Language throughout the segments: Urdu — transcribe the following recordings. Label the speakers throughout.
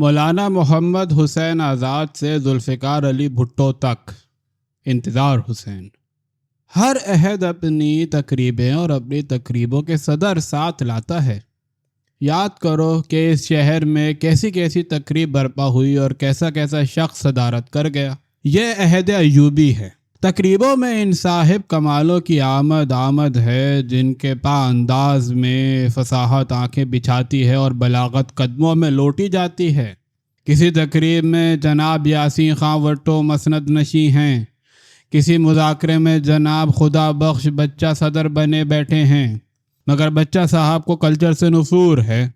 Speaker 1: مولانا محمد حسین آزاد سے ذوالفقار علی بھٹو تک انتظار حسین۔ ہر عہد اپنی تقریبیں اور اپنی تقریبوں کے صدر ساتھ لاتا ہے۔ یاد کرو کہ اس شہر میں کیسی کیسی تقریب برپا ہوئی اور کیسا کیسا شخص صدارت کر گیا۔ یہ عہد ایوبی ہے۔ تقریبوں میں ان صاحب کمالوں کی آمد ہے جن کے پا انداز میں فصاحت آنکھیں بچھاتی ہے اور بلاغت قدموں میں لوٹی جاتی ہے۔ کسی تقریب میں جناب یاسین خان وٹو مسند نشیں ہیں، کسی مذاکرے میں جناب خدا بخش بچہ صدر بنے بیٹھے ہیں، مگر بچہ صاحب کو کلچر سے نفور ہے۔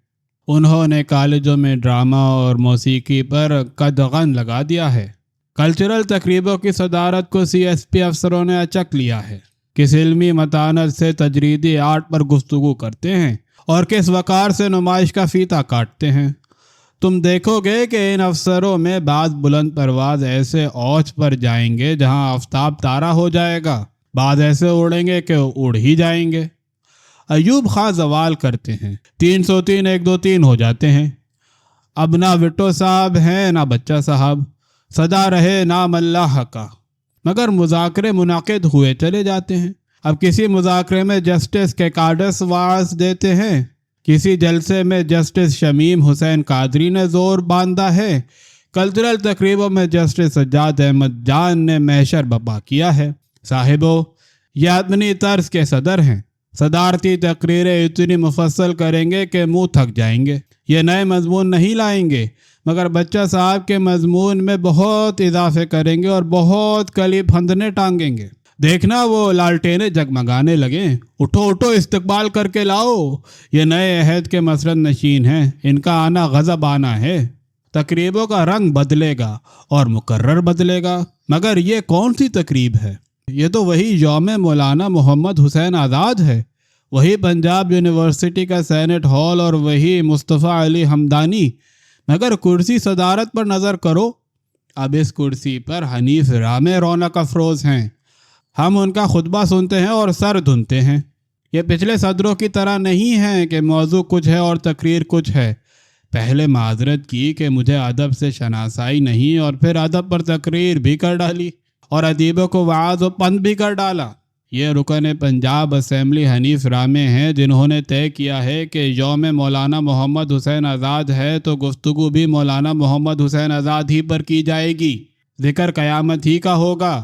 Speaker 1: انہوں نے کالجوں میں ڈرامہ اور موسیقی پر قدغن لگا دیا ہے۔ کلچرل تقریبوں کی صدارت کو سی ایس پی افسروں نے اچک لیا ہے۔ کس علمی متانت سے تجریدی آرٹ پر گفتگو کرتے ہیں اور کس وقار سے نمائش کا فیتہ کاٹتے ہیں۔ تم دیکھو گے کہ ان افسروں میں بعض بلند پرواز ایسے اوج پر جائیں گے جہاں آفتاب تارا ہو جائے گا، بعض ایسے اڑیں گے کہ اڑ ہی جائیں گے۔ ایوب خان زوال کرتے ہیں، 303 123 ہو جاتے ہیں۔ اب نہ وٹو صاحب ہیں نہ بچہ صاحب، صدا رہے نام اللہ کا، مگر مذاکرے منعقد ہوئے چلے جاتے ہیں۔ اب کسی مذاکرے میں جسٹس کے کارڈس واعظ دیتے ہیں، کسی جلسے میں جسٹس شمیم حسین قادری نے زور باندھا ہے، کلچرل تقریبوں میں جسٹس سجاد احمد جان نے محشر بپا کیا ہے۔ صاحبو، یہ اپنی طرز کے صدر ہیں۔ صدارتی تقریریں اتنی مفصل کریں گے کہ منہ تھک جائیں گے۔ یہ نئے مضمون نہیں لائیں گے، مگر بچہ صاحب کے مضمون میں بہت اضافے کریں گے اور بہت کلی پھندنے ٹانگیں گے۔ دیکھنا وہ لالٹینیں جگمگانے لگیں، اٹھو اٹھو استقبال کر کے لاؤ، یہ نئے عہد کے مسرت نشین ہیں، ان کا آنا غضب آنا ہے۔ تقریبوں کا رنگ بدلے گا اور مقرر بدلے گا، مگر یہ کون سی تقریب ہے؟ یہ تو وہی یوم مولانا محمد حسین آزاد ہے، وہی پنجاب یونیورسٹی کا سینٹ ہال اور وہی مصطفیٰ علی ہمدانی، مگر کرسی صدارت پر نظر کرو۔ اب اس کرسی پر حنیف رامے رونق افروز ہیں، ہم ان کا خطبہ سنتے ہیں اور سر دھنتے ہیں۔ یہ پچھلے صدروں کی طرح نہیں ہیں کہ موضوع کچھ ہے اور تقریر کچھ ہے۔ پہلے معذرت کی کہ مجھے ادب سے شناسائی نہیں، اور پھر ادب پر تقریر بھی کر ڈالی اور ادیبوں کو وعظ و پند بھی کر ڈالا۔ یہ رکن پنجاب اسمبلی حنیف رامے ہیں جنہوں نے طے کیا ہے کہ یوم مولانا محمد حسین آزاد ہے تو گفتگو بھی مولانا محمد حسین آزاد ہی پر کی جائے گی، ذکر قیامت ہی کا ہوگا،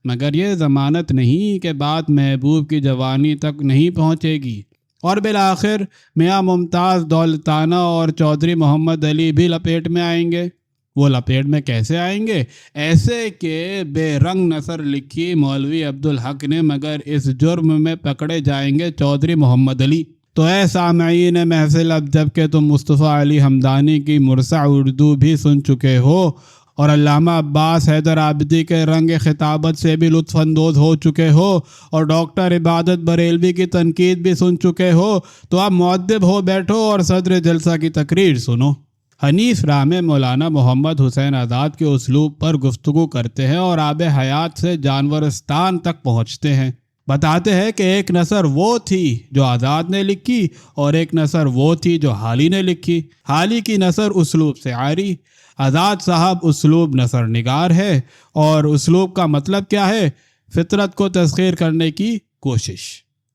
Speaker 1: مگر یہ ضمانت نہیں کہ بات محبوب کی جوانی تک نہیں پہنچے گی۔ اور بالآخر میاں ممتاز دولتانہ اور چودھری محمد علی بھی لپیٹ میں آئیں گے۔ وہ لپیٹ میں کیسے آئیں گے؟ ایسے کہ بے رنگ نثر لکھی مولوی عبدالحق نے، مگر اس جرم میں پکڑے جائیں گے چودھری محمد علی۔ تو اے سامعین محفل، اب جب کہ تم مصطفیٰ علی ہمدانی کی مرصع اردو بھی سن چکے ہو اور علامہ عباس حیدر عابدی کے رنگ خطابت سے بھی لطف اندوز ہو چکے ہو اور ڈاکٹر عبادت بریلوی کی تنقید بھی سن چکے ہو، تو اب مؤدب ہو بیٹھو اور صدر جلسہ کی تقریر سنو۔ حنیف رامے مولانا محمد حسین آزاد کے اسلوب پر گفتگو کرتے ہیں اور آب حیات سے جانورستان تک پہنچتے ہیں۔ بتاتے ہیں کہ ایک نثر وہ تھی جو آزاد نے لکھی اور ایک نثر وہ تھی جو حالی نے لکھی۔ حالی کی نثر اسلوب سے عاری، آزاد صاحب اسلوب نثر نگار ہے، اور اسلوب کا مطلب کیا ہے؟ فطرت کو تسخیر کرنے کی کوشش۔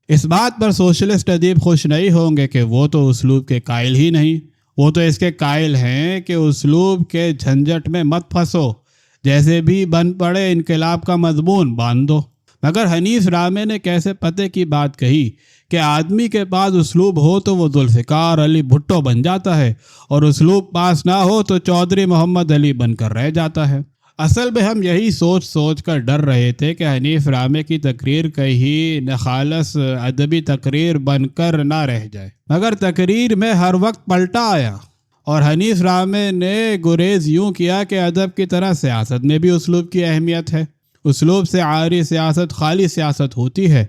Speaker 1: اس بات پر سوشلسٹ ادیب خوش نہیں ہوں گے کہ وہ تو اسلوب کے قائل ہی نہیں، وہ تو اس کے قائل ہیں کہ اسلوب کے جھنجٹ میں مت پھنسو، جیسے بھی بن پڑے انقلاب کا مضمون باندھو۔ مگر حنیف رامے نے کیسے پتے کی بات کہی کہ آدمی کے پاس اسلوب ہو تو وہ ذوالفقار علی بھٹو بن جاتا ہے، اور اسلوب پاس نہ ہو تو چودھری محمد علی بن کر رہ جاتا ہے۔ اصل میں ہم یہی سوچ کر ڈر رہے تھے کہ حنیف رامے کی تقریر کہیں نخالص ادبی تقریر بن کر نہ رہ جائے، مگر تقریر میں ہر وقت پلٹا آیا، اور حنیف رامے نے گریز یوں کیا کہ ادب کی طرح سیاست میں بھی اسلوب کی اہمیت ہے۔ اسلوب سے عاری سیاست خالی سیاست ہوتی ہے۔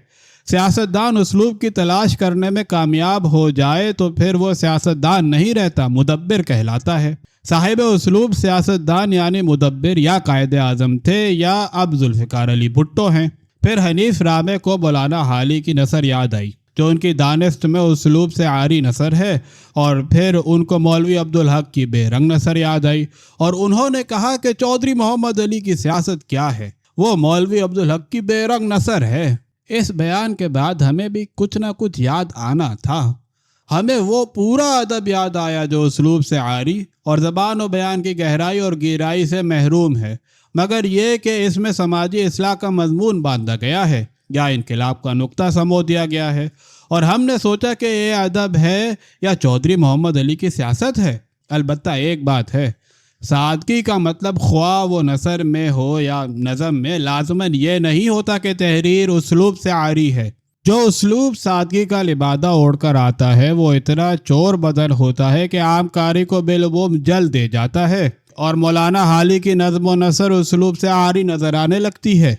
Speaker 1: سیاستدان اسلوب کی تلاش کرنے میں کامیاب ہو جائے تو پھر وہ سیاستدان نہیں رہتا، مدبر کہلاتا ہے۔ صاحب اسلوب سیاستدان یعنی مدبر یا قائد اعظم تھے، یا اب ذوالفقار علی بھٹو ہیں۔ پھر حنیف رامے کو مولانا حالی کی نثر یاد آئی جو ان کی دانست میں اسلوب سے عاری نثر ہے، اور پھر ان کو مولوی عبدالحق کی بے رنگ نثر یاد آئی، اور انہوں نے کہا کہ چودھری محمد علی کی سیاست کیا ہے، وہ مولوی عبدالحق کی بے رنگ نثر ہے۔ اس بیان کے بعد ہمیں بھی کچھ نہ کچھ یاد آنا تھا۔ ہمیں وہ پورا ادب یاد آیا جو اسلوب سے عاری اور زبان و بیان کی گہرائی اور گہرائی سے محروم ہے، مگر یہ کہ اس میں سماجی اصلاح کا مضمون باندھا گیا ہے یا انقلاب کا نقطہ سمو دیا گیا ہے، اور ہم نے سوچا کہ یہ ادب ہے یا چودھری محمد علی کی سیاست ہے۔ البتہ ایک بات ہے، سادگی کا مطلب خواہ وہ نثر میں ہو یا نظم میں لازماً یہ نہیں ہوتا کہ تحریر اسلوب سے عاری ہے۔ جو اسلوب سادگی کا لبادہ اوڑھ کر آتا ہے وہ اتنا چور بدن ہوتا ہے کہ عام قاری کو بالعموم جل دے جاتا ہے، اور مولانا حالی کی نظم و نثر اسلوب سے عاری نظر آنے لگتی ہے۔